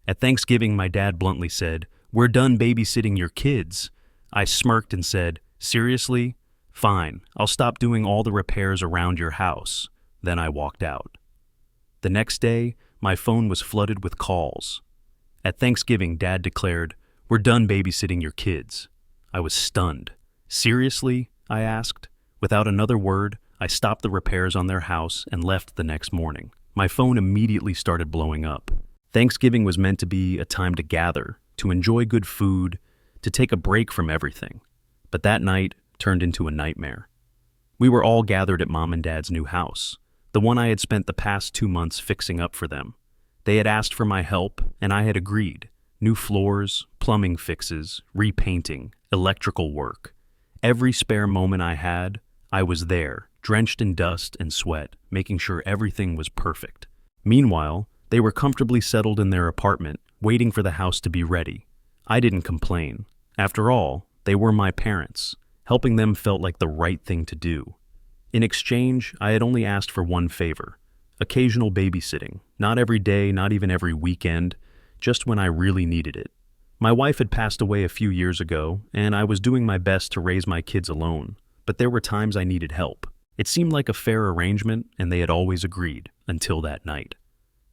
At Thanksgiving, my dad bluntly said, "We're done babysitting your kids." I smirked and said, "Seriously? Fine, I'll stop doing all the repairs around your house." Then I walked out. The next day, my phone was flooded with calls. At Thanksgiving, Dad declared, "We're done babysitting your kids." I was stunned. "Seriously?" I asked. Without another word, I stopped the repairs on their house and left the next morning. My phone immediately started blowing up. Thanksgiving was meant to be a time to gather, to enjoy good food, to take a break from everything. But that night turned into a nightmare. We were all gathered at Mom and Dad's new house, the one I had spent the past 2 months fixing up for them. They had asked for my help, and I had agreed. New floors, plumbing fixes, repainting, electrical work. Every spare moment I had, I was there, drenched in dust and sweat, making sure everything was perfect. Meanwhile, they were comfortably settled in their apartment, waiting for the house to be ready. I didn't complain. After all, they were my parents. Helping them felt like the right thing to do. In exchange, I had only asked for one favor: occasional babysitting, not every day, not even every weekend, just when I really needed it. My wife had passed away a few years ago, and I was doing my best to raise my kids alone, but there were times I needed help. It seemed like a fair arrangement, and they had always agreed, until that night.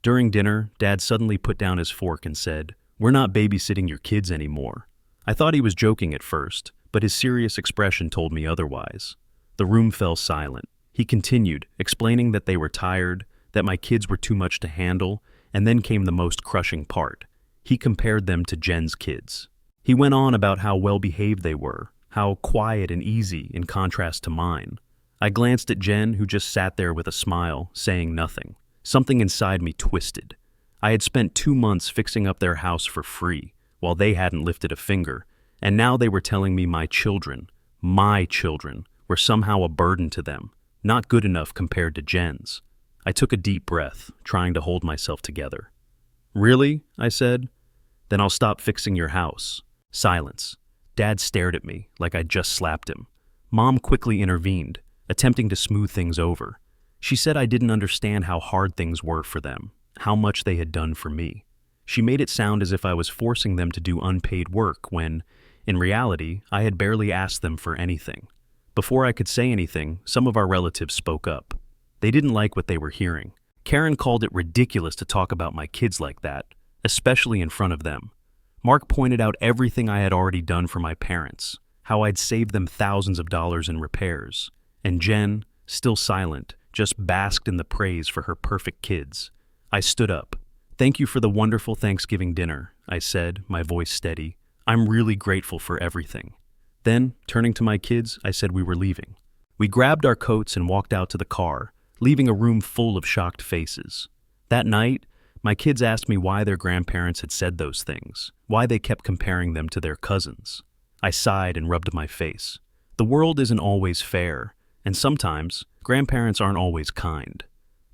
During dinner, Dad suddenly put down his fork and said, "We're not babysitting your kids anymore." I thought he was joking at first, but his serious expression told me otherwise. The room fell silent. He continued, explaining that they were tired, that my kids were too much to handle, and then came the most crushing part. He compared them to Jen's kids. He went on about how well-behaved they were, how quiet and easy in contrast to mine. I glanced at Jen, who just sat there with a smile, saying nothing. Something inside me twisted. I had spent 2 months fixing up their house for free, while they hadn't lifted a finger, and now they were telling me my children, were somehow a burden to them, not good enough compared to Jen's. I took a deep breath, trying to hold myself together. "Really?" I said. "Then I'll stop fixing your house." Silence. Dad stared at me like I'd just slapped him. Mom quickly intervened, attempting to smooth things over. She said I didn't understand how hard things were for them, how much they had done for me. She made it sound as if I was forcing them to do unpaid work when, in reality, I had barely asked them for anything. Before I could say anything, some of our relatives spoke up. They didn't like what they were hearing. Karen called it ridiculous to talk about my kids like that, especially in front of them. Mark pointed out everything I had already done for my parents, how I'd saved them thousands of dollars in repairs. And Jen, still silent, just basked in the praise for her perfect kids. I stood up. "Thank you for the wonderful Thanksgiving dinner," I said, my voice steady. "I'm really grateful for everything." Then, turning to my kids, I said we were leaving. We grabbed our coats and walked out to the car, leaving a room full of shocked faces. That night, my kids asked me why their grandparents had said those things, why they kept comparing them to their cousins. I sighed and rubbed my face. The world isn't always fair, and sometimes grandparents aren't always kind.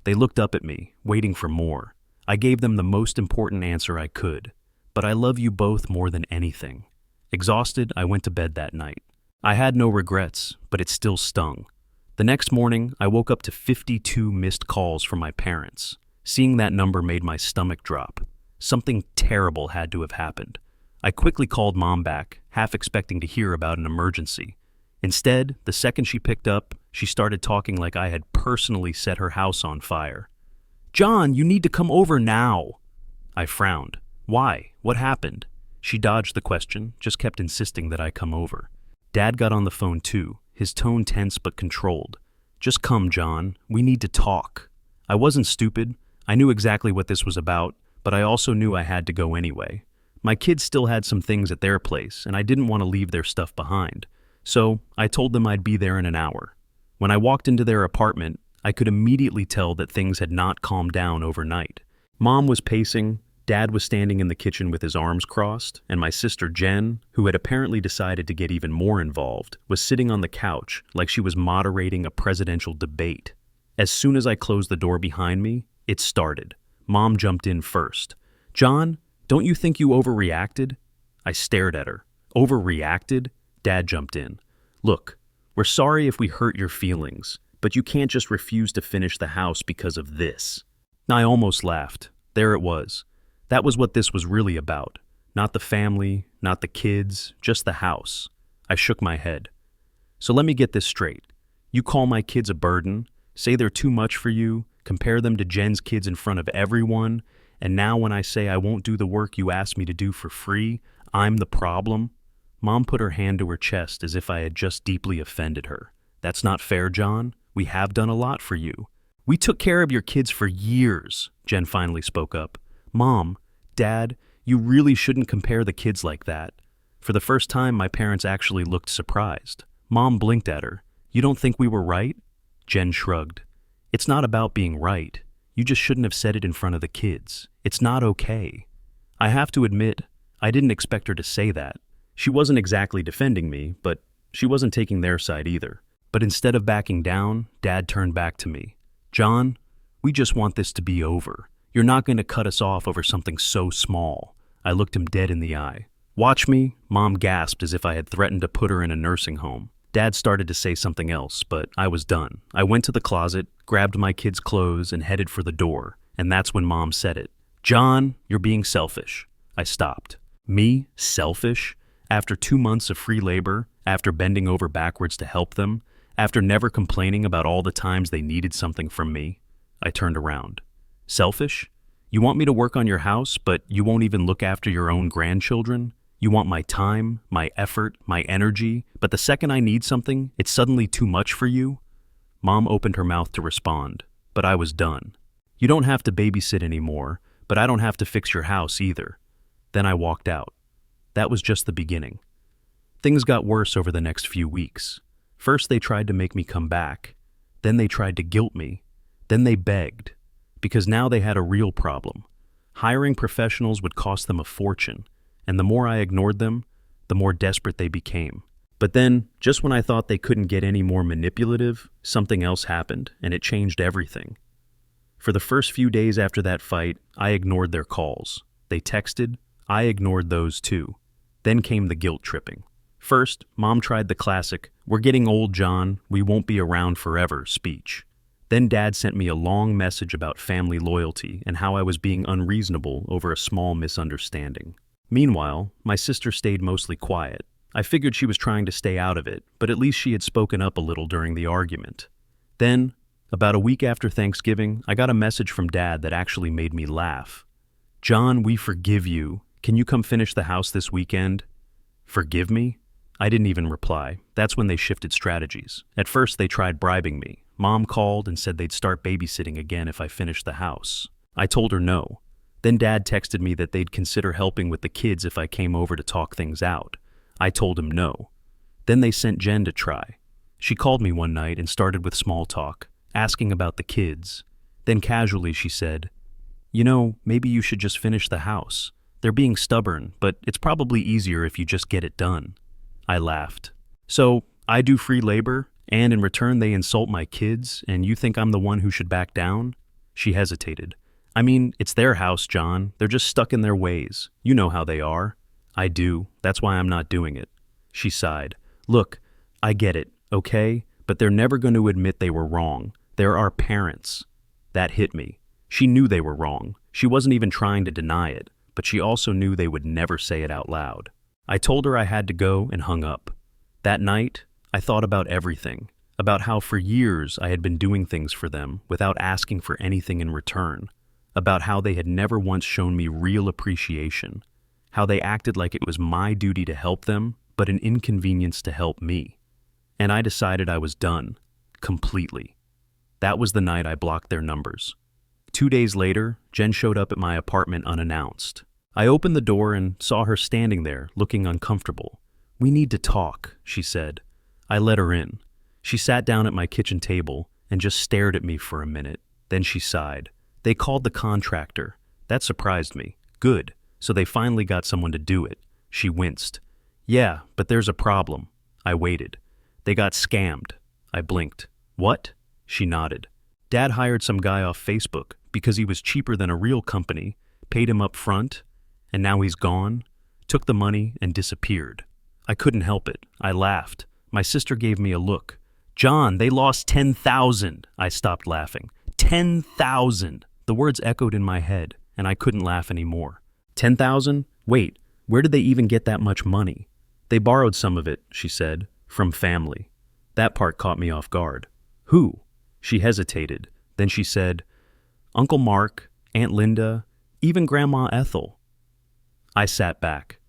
They looked up at me, waiting for more. I gave them the most important answer I could. But I love you both more than anything. Exhausted, I went to bed that night. I had no regrets, but it still stung. The next morning, I woke up to 52 missed calls from my parents. Seeing that number made my stomach drop. Something terrible had to have happened. I quickly called Mom back, half expecting to hear about an emergency. Instead, the second she picked up, she started talking like I had personally set her house on fire. "John, you need to come over now." I frowned. "Why? What happened?" She dodged the question, just kept insisting that I come over. Dad got on the phone too, his tone tense but controlled. "Just come, John. We need to talk." I wasn't stupid. I knew exactly what this was about, but I also knew I had to go anyway. My kids still had some things at their place, and I didn't want to leave their stuff behind. So I told them I'd be there in an hour. When I walked into their apartment, I could immediately tell that things had not calmed down overnight. Mom was pacing, Dad was standing in the kitchen with his arms crossed, and my sister Jen, who had apparently decided to get even more involved, was sitting on the couch like she was moderating a presidential debate. As soon as I closed the door behind me, it started. Mom jumped in first. "John, don't you think you overreacted?" I stared at her. "Overreacted?" Dad jumped in. "Look, we're sorry if we hurt your feelings, but you can't just refuse to finish the house because of this." I almost laughed. There it was. That was what this was really about. Not the family, not the kids, just the house. I shook my head. So let me get this straight. You call my kids a burden, say they're too much for you, compare them to Jen's kids in front of everyone, and now when I say I won't do the work you asked me to do for free, I'm the problem? Mom put her hand to her chest as if I had just deeply offended her. That's not fair, John. We have done a lot for you. We took care of your kids for years, Jen finally spoke up. Mom, Dad, you really shouldn't compare the kids like that. For the first time, my parents actually looked surprised. Mom blinked at her. You don't think we were right? Jen shrugged. It's not about being right. You just shouldn't have said it in front of the kids. It's not okay. I have to admit, I didn't expect her to say that. She wasn't exactly defending me, but she wasn't taking their side either. But instead of backing down, Dad turned back to me. John, we just want this to be over. You're not going to cut us off over something so small. I looked him dead in the eye. Watch me, Mom gasped as if I had threatened to put her in a nursing home. Dad started to say something else, but I was done. I went to the closet, grabbed my kids' clothes, and headed for the door, and that's when Mom said it. John, you're being selfish. I stopped. Me? Selfish? After 2 months of free labor, after bending over backwards to help them, after never complaining about all the times they needed something from me? I turned around. Selfish? You want me to work on your house, but you won't even look after your own grandchildren? You want my time, my effort, my energy, but the second I need something, it's suddenly too much for you? Mom opened her mouth to respond, but I was done. You don't have to babysit anymore, but I don't have to fix your house either. Then I walked out. That was just the beginning. Things got worse over the next few weeks. First they tried to make me come back. Then they tried to guilt me. Then they begged. Because now they had a real problem. Hiring professionals would cost them a fortune, and the more I ignored them, the more desperate they became. But then, just when I thought they couldn't get any more manipulative, something else happened, and it changed everything. For the first few days after that fight, I ignored their calls. They texted, I ignored those too. Then came the guilt tripping. First, Mom tried the classic, "We're getting old, John, we won't be around forever" speech. Then Dad sent me a long message about family loyalty and how I was being unreasonable over a small misunderstanding. Meanwhile, my sister stayed mostly quiet. I figured she was trying to stay out of it, but at least she had spoken up a little during the argument. Then, about a week after Thanksgiving, I got a message from Dad that actually made me laugh. John, we forgive you. Can you come finish the house this weekend? Forgive me? I didn't even reply. That's when they shifted strategies. At first, they tried bribing me. Mom called and said they'd start babysitting again if I finished the house. I told her no. Then Dad texted me that they'd consider helping with the kids if I came over to talk things out. I told him no. Then they sent Jen to try. She called me one night and started with small talk, asking about the kids. Then casually she said, "You know, maybe you should just finish the house. They're being stubborn, but it's probably easier if you just get it done." I laughed. So, I do free labor, and in return they insult my kids, and you think I'm the one who should back down? She hesitated. I mean, it's their house, John. They're just stuck in their ways. You know how they are. I do. That's why I'm not doing it. She sighed. Look, I get it, okay? But they're never going to admit they were wrong. They're our parents. That hit me. She knew they were wrong. She wasn't even trying to deny it, but she also knew they would never say it out loud. I told her I had to go and hung up. That night, I thought about everything, about how for years I had been doing things for them without asking for anything in return, about how they had never once shown me real appreciation, how they acted like it was my duty to help them, but an inconvenience to help me. And I decided I was done, completely. That was the night I blocked their numbers. 2 days later, Jen showed up at my apartment unannounced. I opened the door and saw her standing there, looking uncomfortable. "We need to talk," she said. I let her in. She sat down at my kitchen table and just stared at me for a minute. Then she sighed. "They called the contractor. That surprised me. Good. So they finally got someone to do it." She winced. "Yeah, but there's a problem." I waited. "They got scammed." I blinked. "What?" She nodded. "Dad hired some guy off Facebook because he was cheaper than a real company, paid him up front, and now he's gone, took the money and disappeared." I couldn't help it. I laughed. My sister gave me a look. "John, they lost 10,000. I stopped laughing. 10,000. The words echoed in my head, and I couldn't laugh anymore. 10,000? Wait, where did they even get that much money? They borrowed some of it, she said, from family. That part caught me off guard. Who? She hesitated. Then she said, Uncle Mark, Aunt Linda, even Grandma Ethel. I sat back.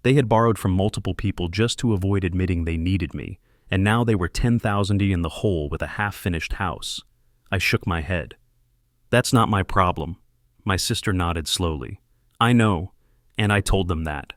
They had borrowed from multiple people just to avoid admitting they needed me, and now they were 10,000 in the hole with a half-finished house. I shook my head. That's not my problem. My sister nodded slowly. I know, and I told them that.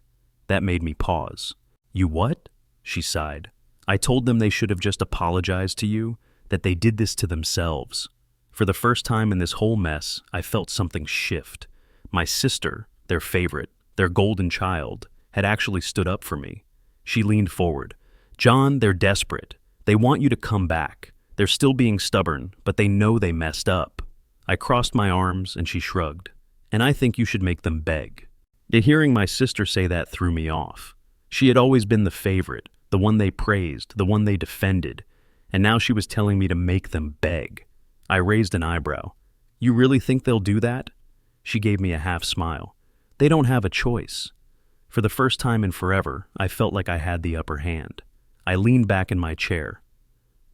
That made me pause. You what? She sighed. I told them they should have just apologized to you, that they did this to themselves. For the first time in this whole mess, I felt something shift. My sister, their favorite, their golden child, had actually stood up for me. She leaned forward. John, they're desperate. They want you to come back. They're still being stubborn, but they know they messed up. I crossed my arms and she shrugged. And I think you should make them beg. Yet hearing my sister say that threw me off. She had always been the favorite, the one they praised, the one they defended, and now she was telling me to make them beg. I raised an eyebrow. You really think they'll do that? She gave me a half smile. They don't have a choice. For the first time in forever, I felt like I had the upper hand. I leaned back in my chair.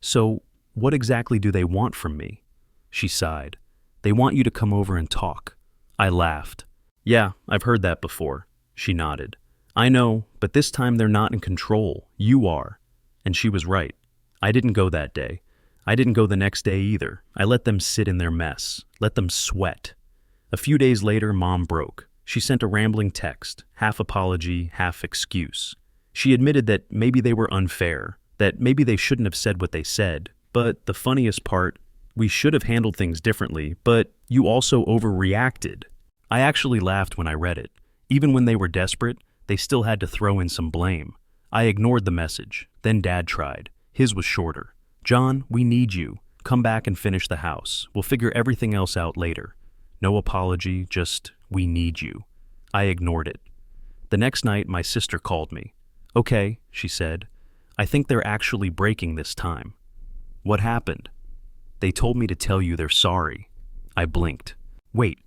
So, what exactly do they want from me? She sighed. They want you to come over and talk. I laughed. Yeah, I've heard that before. She nodded. I know, but this time they're not in control. You are. And she was right. I didn't go that day. I didn't go the next day either. I let them sit in their mess, let them sweat. A few days later, Mom broke. She sent a rambling text, half apology, half excuse. She admitted that maybe they were unfair, that maybe they shouldn't have said what they said, but the funniest part, we should have handled things differently, but you also overreacted. I actually laughed when I read it. Even when they were desperate, they still had to throw in some blame. I ignored the message. Then Dad tried. His was shorter. John, we need you. Come back and finish the house. We'll figure everything else out later. No apology, just, we need you. I ignored it. The next night, my sister called me. Okay, she said. I think they're actually breaking this time. What happened? They told me to tell you they're sorry. I blinked. Wait,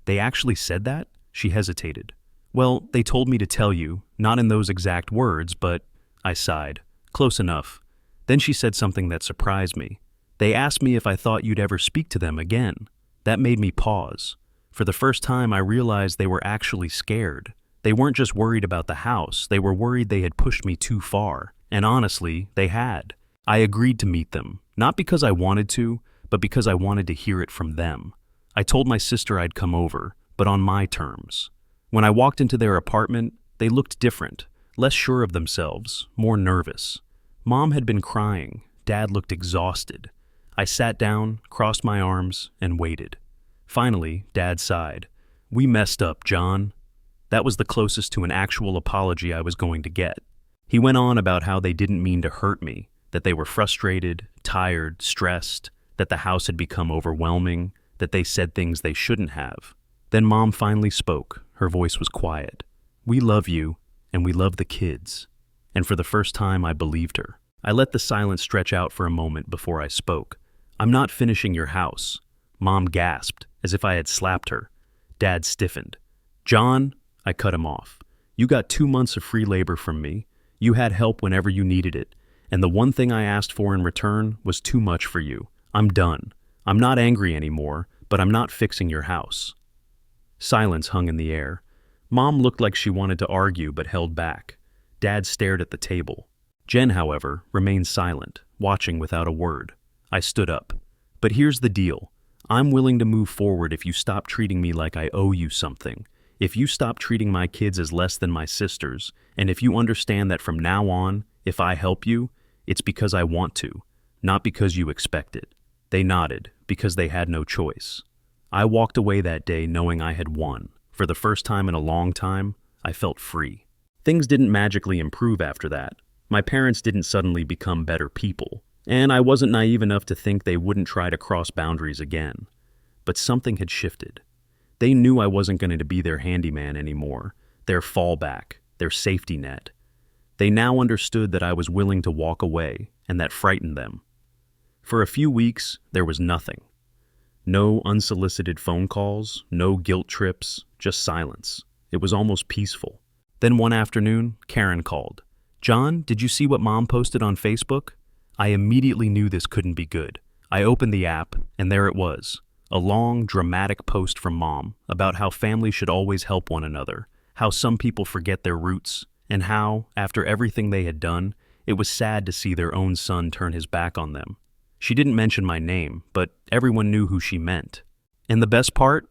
they actually said that? She hesitated. Well, they told me to tell you, not in those exact words, but I sighed. Close enough. Then she said something that surprised me. They asked me if I thought you'd ever speak to them again. That made me pause. For the first time, I realized they were actually scared. They weren't just worried about the house, they were worried they had pushed me too far. And honestly, they had. I agreed to meet them, not because I wanted to, but because I wanted to hear it from them. I told my sister I'd come over, but on my terms. When I walked into their apartment, they looked different, less sure of themselves, more nervous. Mom had been crying. Dad looked exhausted. I sat down, crossed my arms, and waited. Finally, Dad sighed. We messed up, John. That was the closest to an actual apology I was going to get. He went on about how they didn't mean to hurt me, that they were frustrated, tired, stressed, that the house had become overwhelming, that they said things they shouldn't have. Then Mom finally spoke. Her voice was quiet. We love you, and we love the kids. And for the first time, I believed her. I let the silence stretch out for a moment before I spoke. I'm not finishing your house. Mom gasped, as if I had slapped her. Dad stiffened. John, I cut him off. You got 2 months of free labor from me. You had help whenever you needed it. And the one thing I asked for in return was too much for you. I'm done. I'm not angry anymore, but I'm not fixing your house. Silence hung in the air. Mom looked like she wanted to argue but held back. Dad stared at the table. Jen, however, remained silent, watching without a word. I stood up. But here's the deal. I'm willing to move forward if you stop treating me like I owe you something. If you stop treating my kids as less than my sisters, and if you understand that from now on, if I help you, it's because I want to, not because you expect it. They nodded, because they had no choice. I walked away that day knowing I had won. For the first time in a long time, I felt free. Things didn't magically improve after that. My parents didn't suddenly become better people, and I wasn't naive enough to think they wouldn't try to cross boundaries again. But something had shifted. They knew I wasn't going to be their handyman anymore, their fallback, their safety net. They now understood that I was willing to walk away, and that frightened them. For a few weeks, there was nothing. No unsolicited phone calls, no guilt trips, just silence. It was almost peaceful. Then one afternoon, Karen called. "John, did you see what Mom posted on Facebook?" I immediately knew this couldn't be good. I opened the app, and there it was. A long, dramatic post from Mom about how families should always help one another, how some people forget their roots, and how, after everything they had done, it was sad to see their own son turn his back on them. She didn't mention my name, but everyone knew who she meant. And the best part?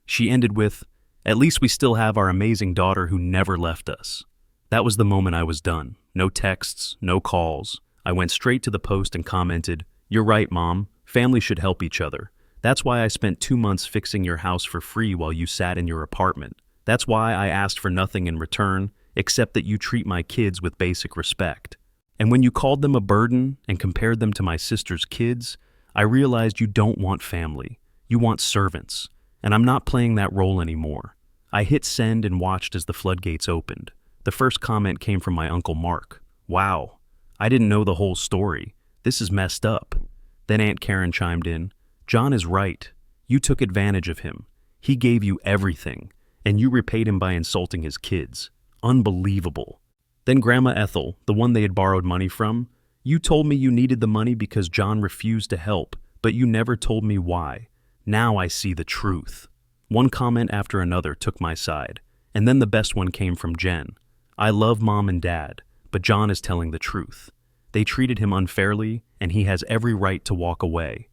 She ended with, "At least we still have our amazing daughter who never left us." That was the moment I was done. No texts, no calls. I went straight to the post and commented, "You're right, Mom. Families should help each other. That's why I spent 2 months fixing your house for free while you sat in your apartment. That's why I asked for nothing in return, except that you treat my kids with basic respect. And when you called them a burden and compared them to my sister's kids, I realized you don't want family. You want servants. And I'm not playing that role anymore." I hit send and watched as the floodgates opened. The first comment came from my Uncle Mark. "Wow, I didn't know the whole story. This is messed up." Then Aunt Karen chimed in. "John is right. You took advantage of him. He gave you everything, and you repaid him by insulting his kids. Unbelievable." Then Grandma Ethel, the one they had borrowed money from, "You told me you needed the money because John refused to help, but you never told me why. Now I see the truth." One comment after another took my side, and then the best one came from Jen. "I love Mom and Dad, but John is telling the truth. They treated him unfairly, and he has every right to walk away."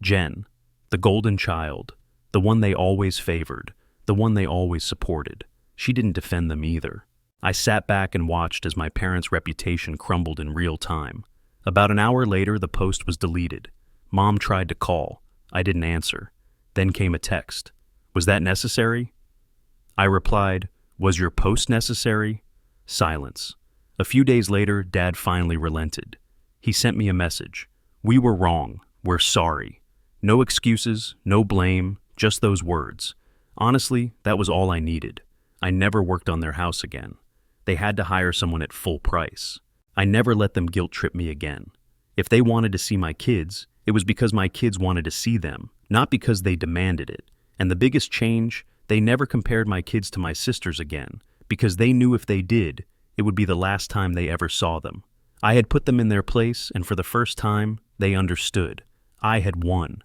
Jen, the golden child, the one they always favored, the one they always supported. She didn't defend them either. I sat back and watched as my parents' reputation crumbled in real time. About an hour later, the post was deleted. Mom tried to call. I didn't answer. Then came a text. "Was that necessary?" I replied, "Was your post necessary?" Silence. A few days later, Dad finally relented. He sent me a message. "We were wrong. We're sorry." No excuses, no blame, just those words. Honestly, that was all I needed. I never worked on their house again. They had to hire someone at full price. I never let them guilt trip me again. If they wanted to see my kids, it was because my kids wanted to see them, not because they demanded it. And the biggest change, they never compared my kids to my sisters again, because they knew if they did, it would be the last time they ever saw them. I had put them in their place, and for the first time, they understood. I had won.